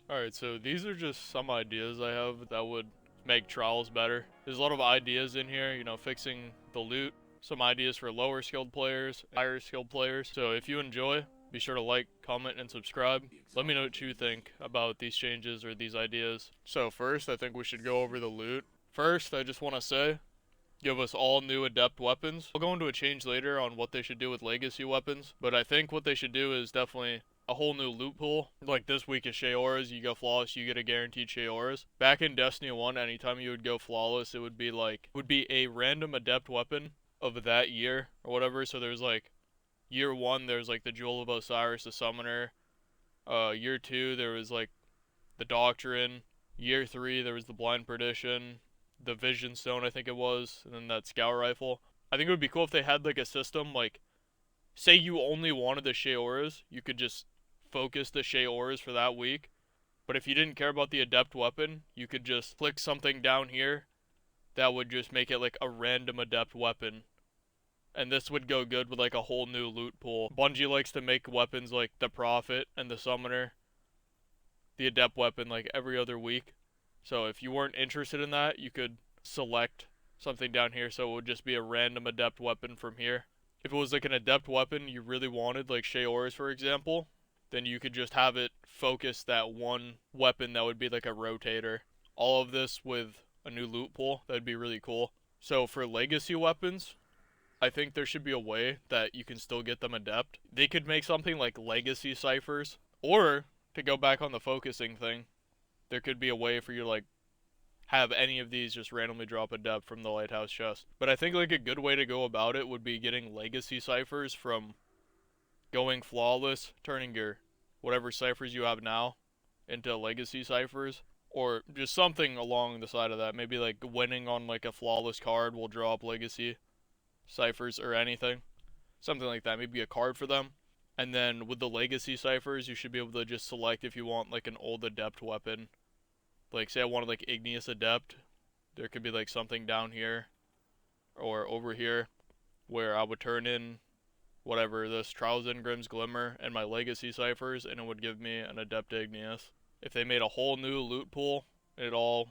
Alright, so these are just some ideas I have that would make trials better. There's a lot of ideas in here, you know, fixing the loot, some ideas for lower skilled players, higher skilled players. So if you enjoy, be sure to like, comment, and subscribe. Let me know what you think about these changes or these ideas. So first, I think we should go over the loot. First, I just want to say, give us all new adept weapons. We'll go into a change later on what they should do with legacy weapons, but I think what they should do is definitely a whole new loot pool. Like this week is Shayoras, you go flawless, you get a guaranteed Shayoras. Back in Destiny 1, anytime you would go flawless, it would be a random adept weapon of that year or whatever. So there's like year 1, there's like the Jewel of Osiris, the Summoner. Year 2, there was like the Doctrine. Year 3, there was the Blind Perdition, the Vision Stone, I think it was, and then that Scout Rifle. I think it would be cool if they had like a system like, say you only wanted the Shayoras, you could just focus the Shayoras for that week. But if you didn't care about the adept weapon, you could just click something down here that would just make it like a random adept weapon. And this would go good with like a whole new loot pool. Bungie likes to make weapons like the Prophet and the Summoner, the adept weapon, like every other week. So if you weren't interested in that, you could select something down here so it would just be a random adept weapon from here. If it was like an adept weapon you really wanted, like Shayoras for example, then you could just have it focus that one weapon that would be like a rotator. All of this with a new loot pool, that'd be really cool. So for legacy weapons, I think there should be a way that you can still get them adept. They could make something like legacy ciphers, or to go back on the focusing thing, there could be a way for you to like have any of these just randomly drop adept from the Lighthouse chest. But I think like a good way to go about it would be getting legacy ciphers from going flawless, turning your whatever ciphers you have now into legacy ciphers, or just something along the side of that. Maybe like winning on like a flawless card will drop legacy ciphers or anything. Something like that. Maybe a card for them. And then with the legacy ciphers, you should be able to just select if you want like an old adept weapon. Like say I wanted like Igneous Adept, there could be like something down here or over here where I would turn in whatever, this Trials Ingrim's Glimmer and my legacy ciphers, and it would give me an Adept Igneous. If they made a whole new loot pool, it all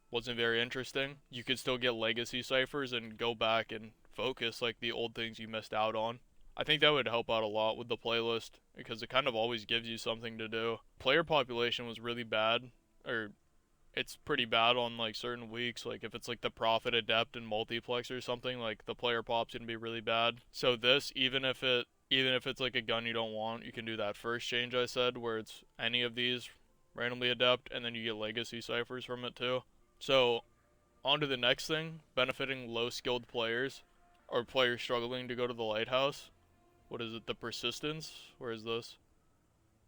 wasn't very interesting, you could still get legacy ciphers and go back and focus like the old things you missed out on. I think that would help out a lot with the playlist because it kind of always gives you something to do. Player population was really bad, or it's pretty bad on like certain weeks. Like if it's like the Prophet Adept and Multiplex or something, like the player pop's gonna be really bad. So this, even if it's like a gun you don't want, you can do that first change I said, where it's any of these randomly adept, and then you get legacy ciphers from it too. So on to the next thing, benefiting low skilled players or players struggling to go to the Lighthouse. What is it? The persistence? Where is this?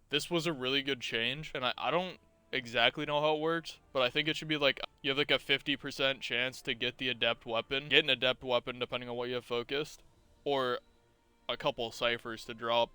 This was a really good change, and I don't exactly know how it works, but I think it should be like you have like a 50% chance to get the adept weapon, get an adept weapon depending on what you have focused, or a couple ciphers to drop.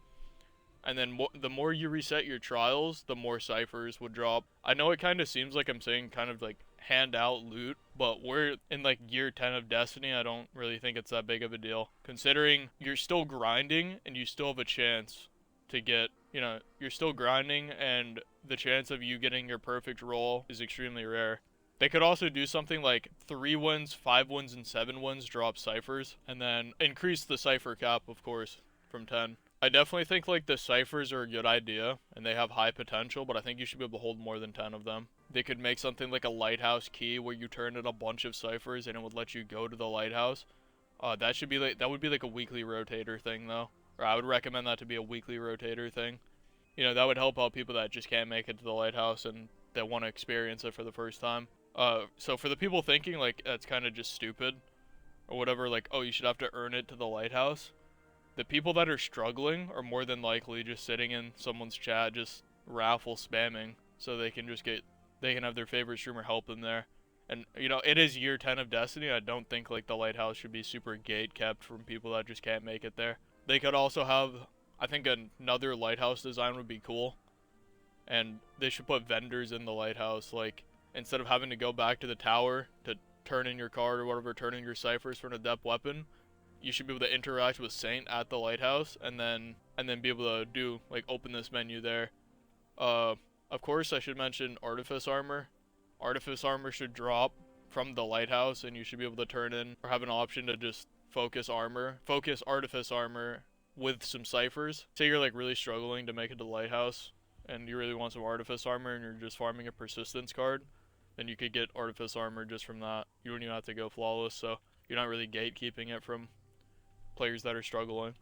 And then the more you reset your trials, the more ciphers would drop. I know it kind of seems like I'm saying kind of like hand out loot, but we're in like year 10 of Destiny. I don't really think it's that big of a deal, considering you're still grinding and you still have a chance to get, you know, you're still grinding and the chance of you getting your perfect roll is extremely rare. They could also do something like 3 wins, 5 wins, and 7 wins drop ciphers, and then increase the cipher cap, of course, from 10. I definitely think like the ciphers are a good idea and they have high potential, but I think you should be able to hold more than 10 of them. They could make something like a Lighthouse key where you turn in a bunch of ciphers and it would let you go to the Lighthouse. That would be like a weekly rotator thing though. Or I would recommend that to be a weekly rotator thing. You know, that would help out people that just can't make it to the Lighthouse and that want to experience it for the first time. So for the people thinking like that's kind of just stupid or whatever, like, oh, you should have to earn it to the Lighthouse, the people that are struggling are more than likely just sitting in someone's chat just raffle spamming so they can have their favorite streamer help them there. And you know, it is year 10 of Destiny. I don't think like the Lighthouse should be super gate kept from people that just can't make it there. They could also have, I think another Lighthouse design would be cool, and they should put vendors in the Lighthouse. Like instead of having to go back to the tower to turn in your card or whatever, turn in your ciphers for an adept weapon, you should be able to interact with Saint at the Lighthouse and then be able to do like open this menu there. Of course, I should mention Artifice armor. Artifice armor should drop from the Lighthouse, and you should be able to turn in or have an option to just focus Artifice armor with some ciphers. Say you're like really struggling to make it to the Lighthouse, and you really want some Artifice armor, and you're just farming a persistence card, then you could get Artifice armor just from that. You don't even have to go flawless, so you're not really gatekeeping it from players that are struggling.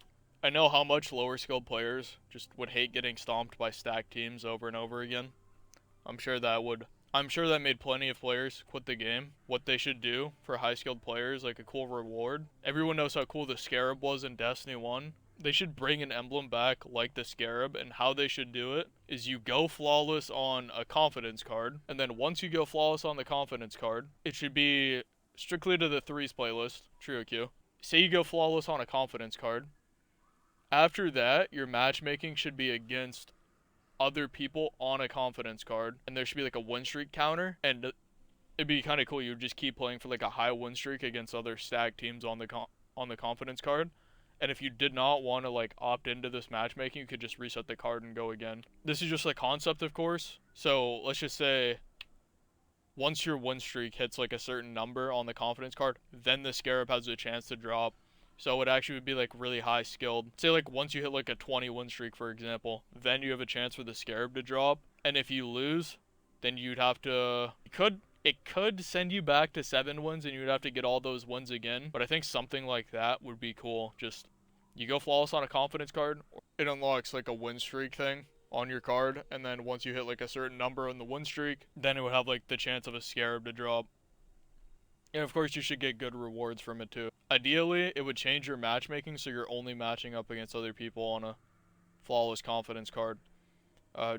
I know how much lower skilled players just would hate getting stomped by stacked teams over and over again. I'm sure that made plenty of players quit the game. What they should do for high skilled players, like a cool reward. Everyone knows how cool the Scarab was in Destiny 1. They should bring an emblem back like the Scarab, and how they should do it is you go flawless on a confidence card, and then once you go flawless on the confidence card, it should be strictly to the threes playlist, trio queue. Say you go flawless on a confidence card. After that, your matchmaking should be against other people on a confidence card, and there should be like a win streak counter, and it'd be kind of cool. You would just keep playing for like a high win streak against other stacked teams on the confidence card. And if you did not want to like opt into this matchmaking, you could just reset the card and go again. This is just a concept, of course. So let's just say once your win streak hits like a certain number on the confidence card, then the Scarab has a chance to drop. So it actually would be like really high skilled. Say like once you hit like a 20 win streak, for example, then you have a chance for the Scarab to drop. And if you lose, then you'd have to, it could send you back to 7 wins, and you'd have to get all those wins again. But I think something like that would be cool. Just, you go flawless on a confidence card, it unlocks like a win streak thing on your card, and then once you hit like a certain number on the win streak, then it would have like the chance of a Scarab to drop. And of course you should get good rewards from it too. Ideally, it would change your matchmaking so you're only matching up against other people on a flawless confidence card.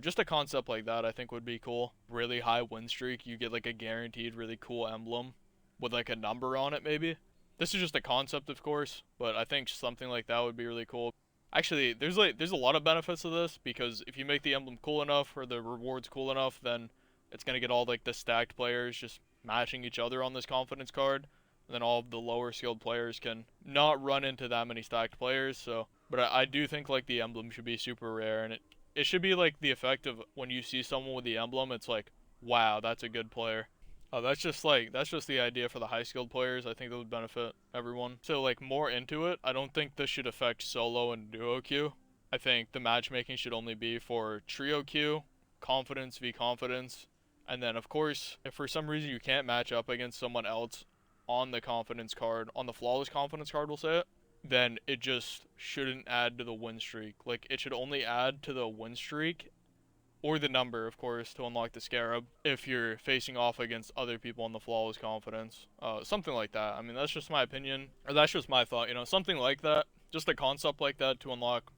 Just a concept like that I think would be cool. Really high win streak, you get like a guaranteed really cool emblem with like a number on it maybe. This is just a concept, of course, but I think something like that would be really cool. Actually, there's a lot of benefits to this, because if you make the emblem cool enough or the rewards cool enough, then it's going to get all like the stacked players just matching each other on this confidence card. And then all of the lower skilled players can not run into that many stacked players. So, but I do think like the emblem should be super rare, and it should be like the effect of when you see someone with the emblem, it's like, wow, that's a good player. That's just the idea for the high skilled players. I think that would benefit everyone. So like more into it, I don't think this should affect solo and duo queue. I think the matchmaking should only be for trio queue, confidence v confidence, and then of course, if for some reason you can't match up against someone else on the confidence card, on the flawless confidence card, we'll say it, then it just shouldn't add to the win streak. Like, it should only add to the win streak, or the number, of course, to unlock the Scarab, if you're facing off against other people on the flawless confidence. Something like that. I mean, that's just my opinion, or that's just my thought, you know, something like that. Just a concept like that to unlock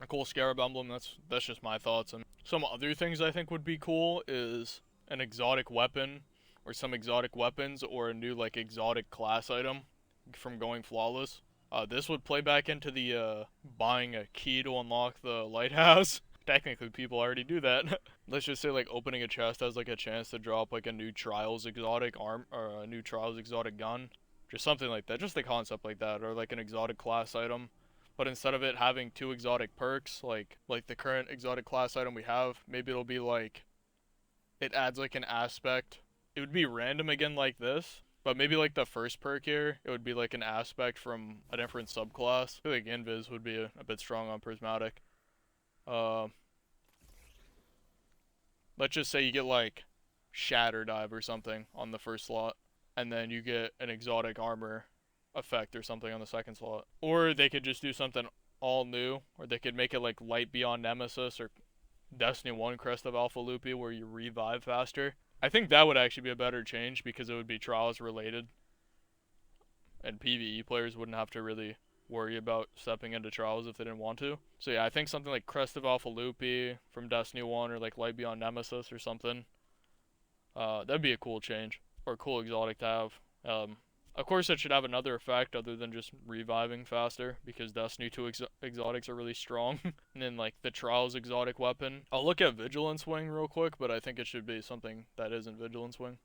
a cool Scarab emblem. That's just my thoughts. And some other things I think would be cool is an exotic weapon, or some exotic weapons, or a new like exotic class item from going flawless. This would play back into the buying a key to unlock the Lighthouse. Technically, people already do that. Let's just say like opening a chest has like a chance to drop like a new Trials exotic arm, or a new Trials exotic gun. Just something like that. Just a concept like that, or like an exotic class item. But instead of it having 2 exotic perks, like the current exotic class item we have, maybe it'll be like, it adds like an aspect. It would be random again like this, but maybe like the first perk here, it would be like an aspect from a different subclass. I feel like Invis would be a bit strong on Prismatic. Let's just say you get like Shatter Dive or something on the first slot, and then you get an exotic armor effect or something on the second slot. Or they could just do something all new, or they could make it like Light Beyond Nemesis or Destiny 1 Crest of Alpha Loopy, where you revive faster. I think that would actually be a better change, because it would be Trials related, and PvE players wouldn't have to really worry about stepping into Trials if they didn't want to. So yeah, I think something like Crest of Alpha Loopy from Destiny 1, or like Light Beyond Nemesis or something. That'd be a cool change, or a cool exotic to have. Of course, it should have another effect other than just reviving faster, because Destiny 2 exotics are really strong. And then like the Trials exotic weapon. I'll look at Vigilance Wing real quick, but I think it should be something that isn't Vigilance Wing.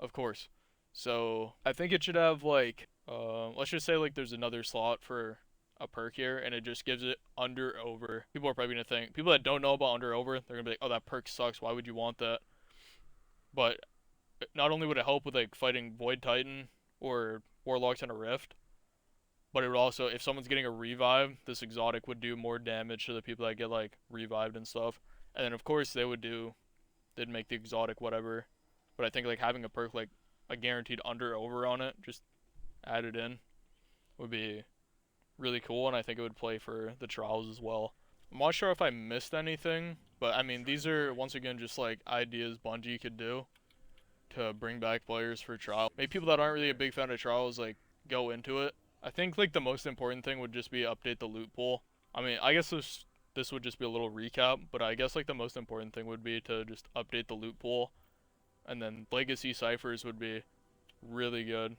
Of course. So I think it should have like, let's just say like there's another slot for a perk here, and it just gives it under over. People are probably gonna think, people that don't know about under over, they're gonna be like, oh, that perk sucks, why would you want that? But not only would it help with like fighting Void Titan or Warlocks in a Rift, but it would also, if someone's getting a revive, this exotic would do more damage to the people that get like revived and stuff. And then of course they'd make the exotic whatever. But I think like having a perk like a guaranteed under over on it, just added in, would be really cool, and I think it would play for the trials as well. I'm not sure if I missed anything, but I mean these are once again just like ideas Bungie could do to bring back players for trial. Maybe people that aren't really a big fan of trials like go into it. I think like the most important thing would just be update the loot pool. I mean, I guess this would just be a little recap, but I guess like the most important thing would be to just update the loot pool, and then legacy ciphers would be really good.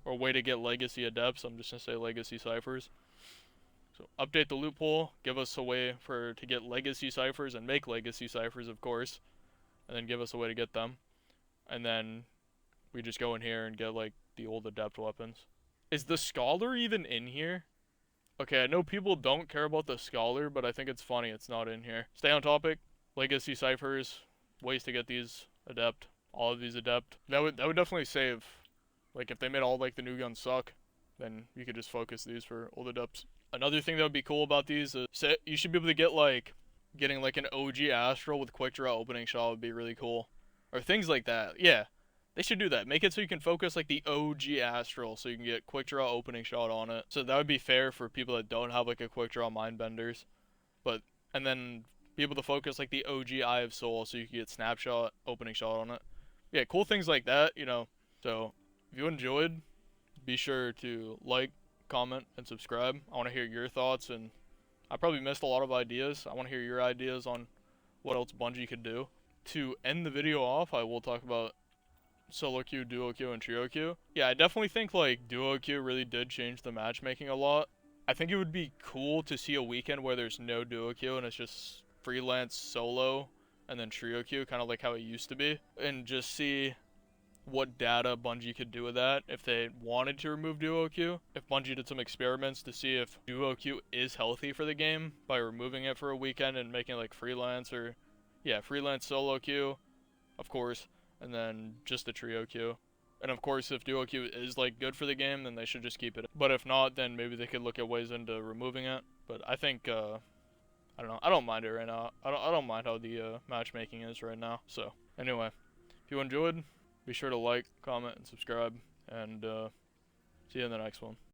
Or way to get legacy adepts. I'm just gonna say legacy ciphers. So update the loot pool, give us a way to get legacy ciphers and make legacy ciphers, of course, and then give us a way to get them. And then we just go in here and get like the old adept weapons. Is the scholar even in here? Okay, I know people don't care about the scholar, but I think it's funny it's not in here. Stay on topic. Legacy ciphers, ways to get these adept, all of these adept. That would definitely save. Like if they made all like the new guns suck, then you could just focus these for old adepts. Another thing that would be cool about these is you should be able to get like getting like an OG Astral with quick draw opening shot would be really cool. Or things like that. Yeah. They should do that. Make it so you can focus like the OG Astral so you can get quick draw opening shot on it. So that would be fair for people that don't have like a quick draw mindbenders. And then be able to focus like the OG Eye of Soul so you can get snapshot opening shot on it. Yeah, cool things like that, you know. So if you enjoyed, be sure to like, comment, and subscribe. I want to hear your thoughts, and I probably missed a lot of ideas. I want to hear your ideas on what else Bungie could do. To end the video off, I will talk about solo queue, duo queue, and trio queue. Yeah, I definitely think like duo queue really did change the matchmaking a lot. I think it would be cool to see a weekend where there's no duo queue and it's just freelance solo and then trio queue, kind of like how it used to be, and just see what data Bungie could do with that if they wanted to remove duo queue. If Bungie did some experiments to see if duo queue is healthy for the game by removing it for a weekend and making it like freelance or freelance solo queue, of course, and then just the trio queue. And of course, if duo queue is like good for the game, then they should just keep it. But if not, then maybe they could look at ways into removing it. But I think I don't know. I don't mind it right now. I don't mind how the matchmaking is right now. So anyway, if you enjoyed, be sure to like, comment, and subscribe, and see you in the next one.